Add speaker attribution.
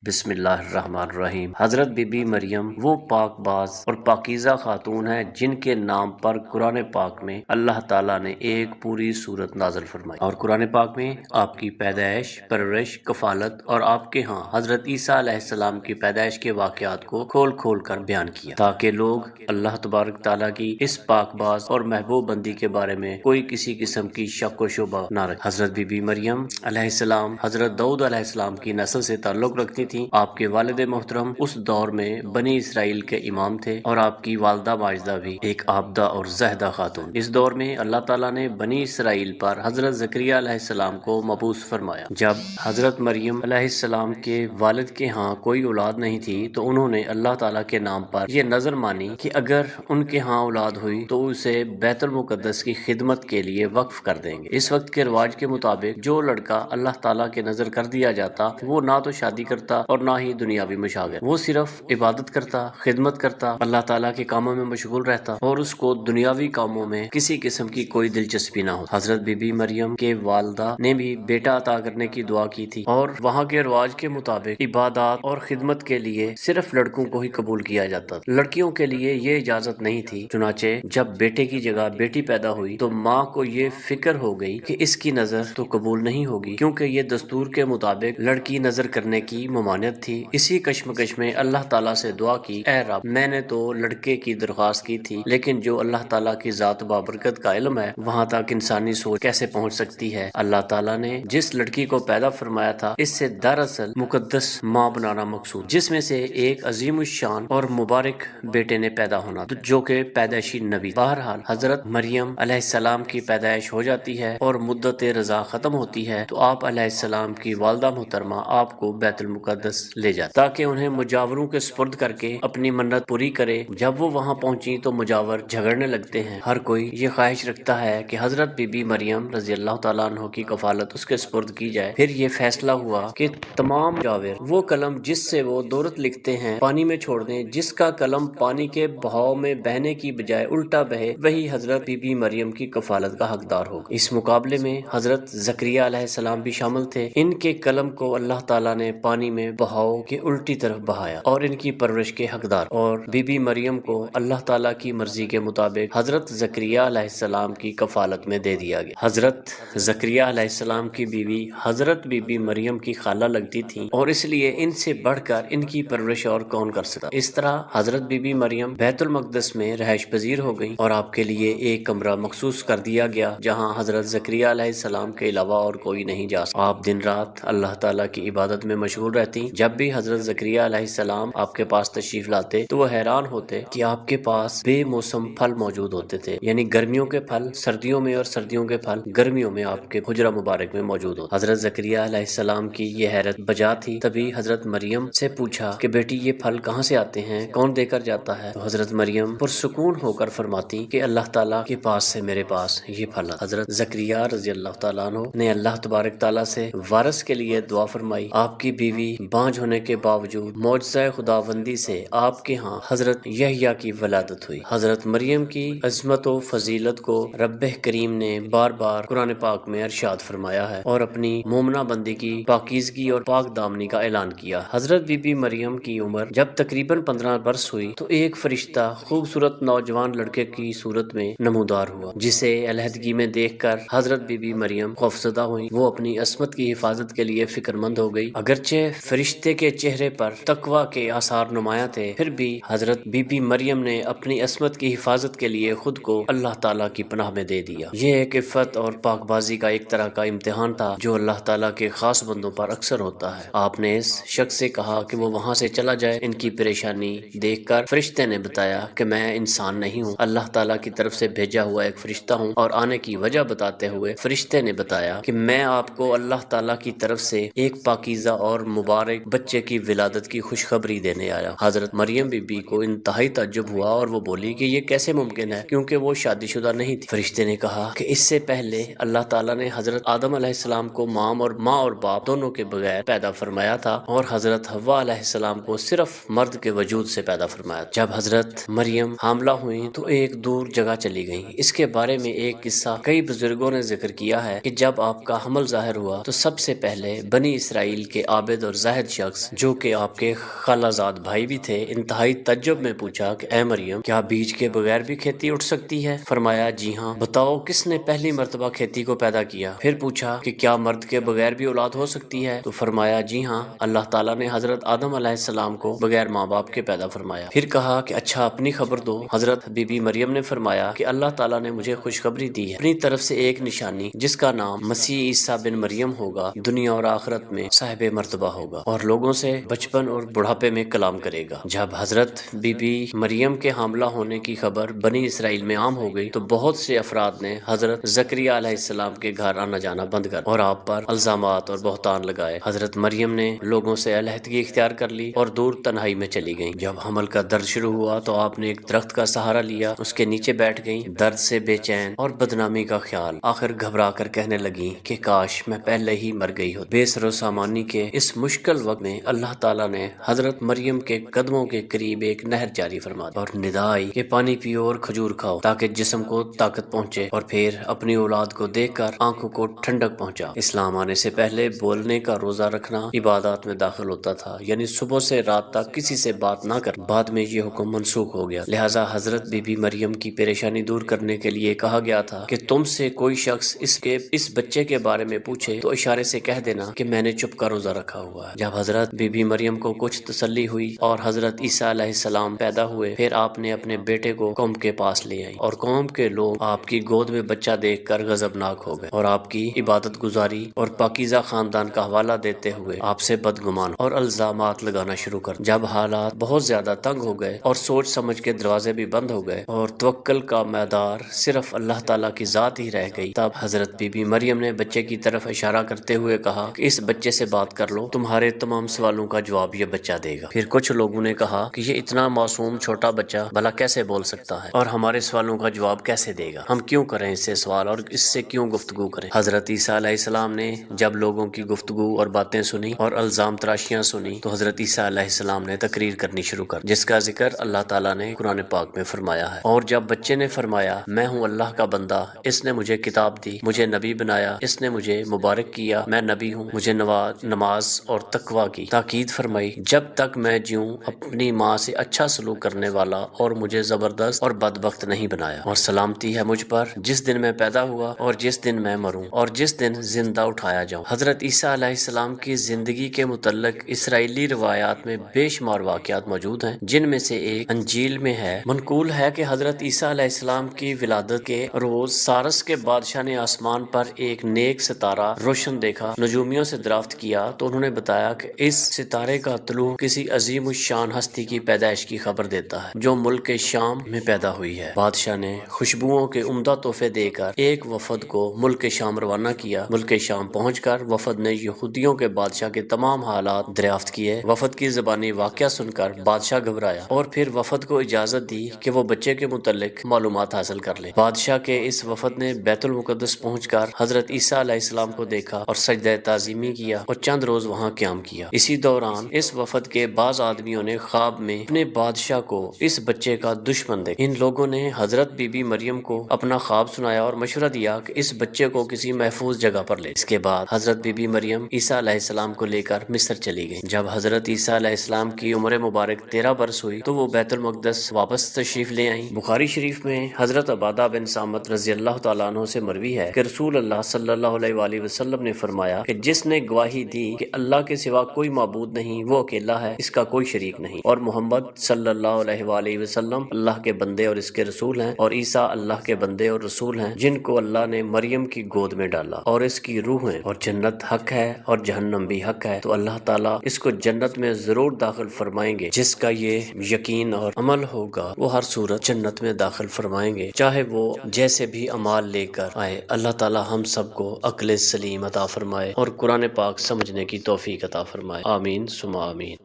Speaker 1: بسم اللہ الرحمن الرحیم۔ حضرت بی بی مریم وہ پاک باز اور پاکیزہ خاتون ہیں جن کے نام پر قرآن پاک میں اللہ تعالیٰ نے ایک پوری سورت نازل فرمائی، اور قرآن پاک میں آپ کی پیدائش، پرورش، کفالت اور آپ کے ہاں حضرت عیسیٰ علیہ السلام کی پیدائش کے واقعات کو کھول کھول کر بیان کیا، تاکہ لوگ اللہ تبارک تعالیٰ کی اس پاک باز اور محبوب بندی کے بارے میں کوئی کسی قسم کی شک و شبہ نہ رکھے۔ حضرت بی بی مریم علیہ السلام حضرت داؤد علیہ السلام کی نسل سے تعلق رکھتی تھی۔ آپ کے والد محترم اس دور میں بنی اسرائیل کے امام تھے، اور آپ کی والدہ ماجدہ بھی ایک عابدہ اور زاہدہ خاتون۔ اس دور میں اللہ تعالیٰ نے بنی اسرائیل پر حضرت زکریا علیہ السلام کو مبعوث فرمایا۔ جب حضرت مریم علیہ السلام کے والد کے ہاں کوئی اولاد نہیں تھی تو انہوں نے اللہ تعالیٰ کے نام پر یہ نظر مانی کہ اگر ان کے ہاں اولاد ہوئی تو اسے بیت المقدس کی خدمت کے لیے وقف کر دیں گے۔ اس وقت کے رواج کے مطابق جو لڑکا اللہ تعالیٰ کے نظر کر دیا جاتا وہ نہ تو شادی کرتا اور نہ ہی دنیاوی مشاغل، وہ صرف عبادت کرتا، خدمت کرتا، اللہ تعالیٰ کے کاموں میں مشغول رہتا، اور اس کو دنیاوی کاموں میں کسی قسم کی کوئی دلچسپی نہ ہو۔ حضرت بی بی مریم کے والدہ نے بھی بیٹا عطا کرنے کی دعا کی تھی، اور وہاں کے رواج کے مطابق عبادات اور خدمت کے لیے صرف لڑکوں کو ہی قبول کیا جاتا تھا، لڑکیوں کے لیے یہ اجازت نہیں تھی۔ چنانچہ جب بیٹے کی جگہ بیٹی پیدا ہوئی تو ماں کو یہ فکر ہو گئی کہ اس کی نظر تو قبول نہیں ہوگی، کیونکہ یہ دستور کے مطابق لڑکی نظر کرنے کی ممانعت تھی۔ اسی کشمکش میں اللہ تعالیٰ سے دعا کی، اے رب، میں نے تو لڑکے کی درخواست کی تھی، لیکن جو اللہ تعالیٰ کی ذات بابرکت کا علم ہے وہاں تک انسانی سوچ کیسے پہنچ سکتی ہے۔ اللہ تعالیٰ نے جس لڑکی کو پیدا فرمایا تھا اس سے دراصل مقدس ماں بنانا مقصود، جس میں سے ایک عظیم الشان اور مبارک بیٹے نے پیدا ہونا جو کہ پیدائشی نبی۔ بہرحال حضرت مریم علیہ السلام کی پیدائش ہو جاتی ہے اور مدت رضا ختم ہوتی ہے تو آپ علیہ السلام کی والدہ محترمہ آپ کو بیت المقدس لے جاتے تاکہ انہیں مجاوروں کے سپرد کر کے اپنی منت پوری کرے۔ جب وہ وہاں پہنچی تو مجاور جھگڑنے لگتے ہیں۔ ہر کوئی یہ خواہش رکھتا ہے کہ حضرت بی بی مریم رضی اللہ تعالیٰ عنہ کی کفالت اس کے سپرد کی جائے۔ پھر یہ فیصلہ ہوا کہ تمام مجاور وہ قلم جس سے وہ دورت لکھتے ہیں پانی میں چھوڑ دیں، جس کا قلم پانی کے بہاؤ میں بہنے کی بجائے الٹا بہے وہی حضرت بی بی مریم کی کفالت کا حقدار ہوگا۔ اس مقابلے میں حضرت زکریا علیہ السلام بھی شامل تھے۔ ان کے قلم کو اللہ تعالیٰ نے پانی میں بہاؤ کے الٹی طرف بہایا اور ان کی پرورش کے حقدار، اور بی بی مریم کو اللہ تعالیٰ کی مرضی کے مطابق حضرت زکریا علیہ السلام کی کفالت میں دے دیا گیا۔ حضرت زکریا علیہ السلام کی بیوی حضرت بی بی مریم کی خالہ لگتی تھی، اور اس لیے ان سے بڑھ کر ان کی پرورش اور کون کر سکتا۔ اس طرح حضرت بی بی مریم بیت المقدس میں رہائش پذیر ہو گئی، اور آپ کے لیے ایک کمرہ مخصوص کر دیا گیا جہاں حضرت زکریا علیہ السلام کے علاوہ اور کوئی نہیں جا سکتا۔ آپ دن رات اللہ تعالیٰ کی عبادت میں مشغول رہتی۔ جب بھی حضرت زکریا علیہ السلام آپ کے پاس تشریف لاتے تو وہ حیران ہوتے کہ آپ کے پاس بے موسم پھل موجود ہوتے تھے، یعنی گرمیوں کے پھل سردیوں میں اور سردیوں کے پھل گرمیوں میں آپ کے حجرہ مبارک میں موجود ہوتے۔ حضرت زکریا علیہ السلام کی یہ حیرت بجا تھی۔ تبھی حضرت مریم سے پوچھا کہ بیٹی یہ پھل کہاں سے آتے ہیں، کون دے کر جاتا ہے؟ تو حضرت مریم پرسکون ہو کر فرماتی کہ اللہ تعالیٰ کے پاس سے میرے پاس یہ پھل۔ حضرت زکریا رضی اللہ تعالیٰ عنہ نے اللہ تبارک تعالیٰ سے وارث کے لیے دعا فرمائی۔ آپ کی بیوی بانجھ ہونے کے باوجود معجزہ خداوندی سے آپ کے ہاں حضرت یحییٰ کی ولادت ہوئی۔ حضرت مریم کی عظمت و فضیلت کو رب کریم نے بار بار قرآن پاک میں ارشاد فرمایا ہے اور اپنی مومنہ بندی کی پاکیزگی اور پاک دامنی کا اعلان کیا۔ حضرت بی بی مریم کی عمر جب تقریباً 15 برس ہوئی تو ایک فرشتہ خوبصورت نوجوان لڑکے کی صورت میں نمودار ہوا، جسے علیحدگی میں دیکھ کر حضرت بی بی مریم خوفزدہ ہوئی۔ وہ اپنی عصمت کی حفاظت کے لیے فکر مند ہو گئی۔ اگرچہ فرشتے کے چہرے پر تقویٰ کے آثار نمایاں تھے، پھر بھی حضرت بی بی مریم نے اپنی عصمت کی حفاظت کے لیے خود کو اللہ تعالیٰ کی پناہ میں دے دیا۔ یہ ایک عفت اور پاک بازی کا ایک طرح کا امتحان تھا جو اللہ تعالیٰ کے خاص بندوں پر اکثر ہوتا ہے۔ آپ نے اس شخص سے کہا کہ وہ وہاں سے چلا جائے۔ ان کی پریشانی دیکھ کر فرشتے نے بتایا کہ میں انسان نہیں ہوں، اللہ تعالیٰ کی طرف سے بھیجا ہوا ایک فرشتہ ہوں، اور آنے کی وجہ بتاتے ہوئے فرشتے نے بتایا کہ میں آپ کو اللہ تعالیٰ کی طرف سے ایک پاکیزہ اور مبارک بچے کی ولادت کی خوشخبری دینے آیا۔ حضرت مریم بی بی کو انتہائی تعجب ہوا اور وہ بولی کہ یہ کیسے ممکن ہے، کیونکہ وہ شادی شدہ نہیں تھی۔ فرشتے نے کہا کہ اس سے پہلے اللہ تعالیٰ نے حضرت آدم علیہ السلام کو ماں اور باپ دونوں کے بغیر پیدا فرمایا تھا، اور حضرت حوا علیہ السلام کو صرف مرد کے وجود سے پیدا فرمایا تھا۔ جب حضرت مریم حاملہ ہوئی تو ایک دور جگہ چلی گئیں۔ اس کے بارے میں ایک قصہ کئی بزرگوں نے ذکر کیا ہے کہ جب آپ کا حمل ظاہر ہوا تو سب سے پہلے بنی اسرائیل کے عابد اور زاہد شخص جو کہ آپ کے خالازاد بھائی بھی تھے انتہائی تعجب میں پوچھا کہ اے مریم کیا بیج کے بغیر بھی کھیتی اٹھ سکتی ہے؟ فرمایا جی ہاں، بتاؤ کس نے پہلی مرتبہ کھیتی کو پیدا کیا؟ پھر پوچھا کہ کیا مرد کے بغیر بھی اولاد ہو سکتی ہے؟ تو فرمایا جی ہاں، اللہ تعالیٰ نے حضرت آدم علیہ السلام کو بغیر ماں باپ کے پیدا فرمایا۔ پھر کہا کہ اچھا اپنی خبر دو۔ حضرت بی بی مریم نے فرمایا کہ اللہ تعالیٰ نے مجھے خوشخبری دی ہے، اپنی طرف سے ایک نشانی جس کا نام مسیح عیسیٰ بن مریم ہوگا، دنیا اور آخرت میں صاحب مرتبہ ہوگا اور لوگوں سے بچپن اور بڑھاپے میں کلام کرے گا۔ جب حضرت بی بی مریم کے حاملہ ہونے کی خبر بنی اسرائیل میں عام ہو گئی تو بہت سے افراد نے حضرت زکریا علیہ السلام کے گھر آنا جانا بند کر اور آپ پر الزامات اور بہتان لگائے۔ حضرت مریم نے لوگوں سے علیحدگی اختیار کر لی اور دور تنہائی میں چلی گئیں۔ جب حمل کا درد شروع ہوا تو آپ نے ایک درخت کا سہارا لیا، اس کے نیچے بیٹھ گئیں، درد سے بے چین اور بدنامی کا خیال، آخر گھبرا کر کہنے لگیں کہ کاش میں پہلے ہی مر گئی ہو۔ بے سر و سامانی کے اس مشکل وقت میں اللہ تعالیٰ نے حضرت مریم کے قدموں کے قریب ایک نہر جاری فرما دی اور ندا آئی کہ پانی پیو اور کھجور کھاؤ تاکہ جسم کو طاقت پہنچے، اور پھر اپنی اولاد کو دیکھ کر آنکھوں کو ٹھنڈک پہنچا۔ اسلام آنے سے پہلے بولنے کا روزہ رکھنا عبادات میں داخل ہوتا تھا، یعنی صبح سے رات تک کسی سے بات نہ کر۔ بعد میں یہ حکم منسوخ ہو گیا، لہٰذا حضرت بی بی مریم کی پریشانی دور کرنے کے لیے کہا گیا تھا کہ تم سے کوئی شخص اس بچے کے بارے میں پوچھے تو اشارے سے کہہ دینا کہ میں نے چپ کا روزہ رکھا ہوا ہے۔ جب حضرت بی بی مریم کو کچھ تسلی ہوئی اور حضرت عیسیٰ علیہ السلام پیدا ہوئے، پھر آپ نے اپنے بیٹے کو قوم کے پاس لے آئی اور قوم کے لوگ آپ کی گود میں بچہ دیکھ کر غضبناک ہو گئے اور آپ کی عبادت گزاری اور پاکیزہ خاندان کا حوالہ دیتے ہوئے آپ سے بدگمان اور الزامات لگانا شروع کر۔ جب حالات بہت زیادہ تنگ ہو گئے اور سوچ سمجھ کے دروازے بھی بند ہو گئے اور توکل کا میدار صرف اللہ تعالیٰ کی ذات ہی رہ گئی، تب حضرت بی بی مریم نے بچے کی طرف اشارہ کرتے ہوئے کہا کہ اس بچے سے بات کر لو، تمہارے تمام سوالوں کا جواب یہ بچہ دے گا۔ پھر کچھ لوگوں نے کہا کہ یہ اتنا معصوم چھوٹا بچہ بھلا کیسے بول سکتا ہے اور ہمارے سوالوں کا جواب کیسے دے گا؟ ہم کیوں کریں اس سے سوال اور اس سے کیوں گفتگو کریں؟ حضرت عیسیٰ علیہ السلام نے جب لوگوں کی گفتگو اور باتیں سنی اور الزام تراشیاں سنی تو حضرت عیسیٰ علیہ السلام نے تقریر کرنی شروع کر جس کا ذکر اللہ تعالیٰ نے قرآن پاک میں فرمایا ہے۔ اور جب بچے نے فرمایا میں ہوں اللہ کا بندہ، اس نے مجھے کتاب دی، مجھے نبی بنایا، اس نے مجھے مبارک کیا، میں نبی ہوں، مجھے نماز اور تقوی کی تاکید فرمائی، جب تک میں جیوں اپنی ماں سے اچھا سلوک کرنے والا اور مجھے زبردست اور بدبخت نہیں بنایا، اور سلامتی ہے مجھ پر جس دن میں پیدا ہوا اور جس دن میں مروں اور جس دن زندہ اٹھایا جاؤں۔ حضرت عیسیٰ علیہ السلام کی زندگی کے متعلق اسرائیلی روایات میں بے شمار واقعات موجود ہیں، جن میں سے ایک انجیل میں ہے۔ منقول ہے کہ حضرت عیسیٰ علیہ السلام کی ولادت کے روز سارس کے بادشاہ نے آسمان پر ایک نیک ستارہ روشن دیکھا۔ نجومیوں سے دریافت کیا تو انہوں نے بتایا کہ اس ستارے کا طلوع کسی عظیم الشان ہستی کی پیدائش کی خبر دیتا ہے جو ملک شام میں پیدا ہوئی ہے۔ بادشاہ نے خوشبوؤں کے عمدہ تحفے دے کر ایک وفد کو ملک شام روانہ کیا۔ ملک شام پہنچ کر وفد نے یہودیوں کے بادشاہ کے تمام حالات دریافت کیے۔ وفد کی زبانی واقعہ سن کر بادشاہ گھبرایا اور پھر وفد کو اجازت دی کہ وہ بچے کے متعلق معلومات حاصل کر لے۔ بادشاہ کے اس وفد نے بیت المقدس پہنچ کر حضرت عیسیٰ علیہ السلام کو دیکھا اور سجدہ تعظیمی کیا اور چند روز وہاں قیام کیا۔ اسی دوران اس وفد کے بعض آدمیوں نے خواب میں اپنے بادشاہ کو اس بچے کا دشمن دیکھا۔ ان لوگوں نے حضرت بی بی مریم کو اپنا خواب سنایا اور مشورہ دیا کہ اس بچے کو کسی محفوظ جگہ پر لے۔ اس کے بعد حضرت بی بی مریم عیسیٰ علیہ السلام کو لے کر مصر چلی گئی۔ جب حضرت عیسیٰ علیہ السلام کی عمر مبارک 13 برس ہوئی تو وہ بیت المقدس واپس تشریف لے آئیں۔ بخاری شریف میں حضرت عبادہ بن صامت رضی اللہ تعالیٰ عنہ سے مروی ہے کہ رسول اللہ صلی اللہ علیہ وآلہ وسلم نے فرمایا کہ جس نے گواہی دی کہ اللہ کے سوا کوئی معبود نہیں، وہ اکیلا ہے، اس کا کوئی شریک نہیں، اور محمد صلی اللہ علیہ وآلہ وسلم اللہ کے بندے اور اس کے رسول ہیں، اور عیسیٰ اللہ کے بندے اور رسول ہیں جن کو اللہ نے مریم کی گود میں ڈالا اور اس کی روح ہیں، اور جنت حق ہے اور جہنم بھی حق ہے، تو اللہ تعالیٰ اس کو جنت میں ضرور داخل فرمائیں گے۔ جس کا یہ یقین اور عمل ہوگا وہ ہر صورت جنت میں داخل فرمائیں گے، چاہے وہ جیسے بھی اعمال لے کر آئے۔ اللہ تعالیٰ ہم سب کو عقل سلیم عطا فرمائے اور قرآن پاک سمجھنے کی توفیق عطا فرمائے، آمین ثم آمین۔